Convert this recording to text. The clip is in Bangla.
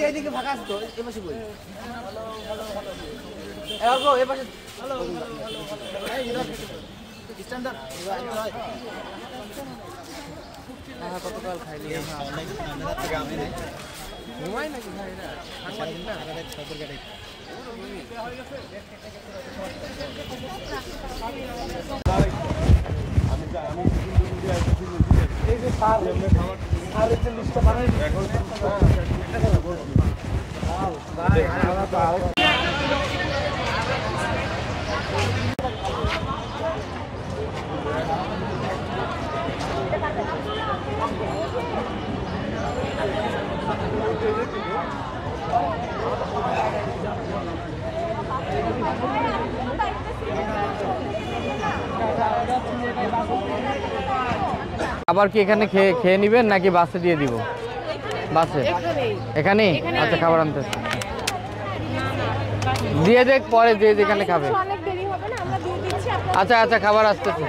এইদিকে ফাঁকা আছে তো, এই পাশে বই। এবার গো, এই পাশে। স্ট্যান্ডার্ড। হ্যাঁ, কতকাল খাইলি? ঘুমাই নাকি ভাই না? সাংবাদিক না? এই যে স্যার স্যারের যে লিস্টটা বানাই খাবার কি এখানে খেয়ে নেবেন নাকি বাসে দিয়ে দিব? বাসে এখানেই? আচ্ছা, খাবার আনতে দিয়ে দেখ, পরে দিয়ে যেখানে খাবে। আচ্ছা আচ্ছা, খাবার আসতেছে।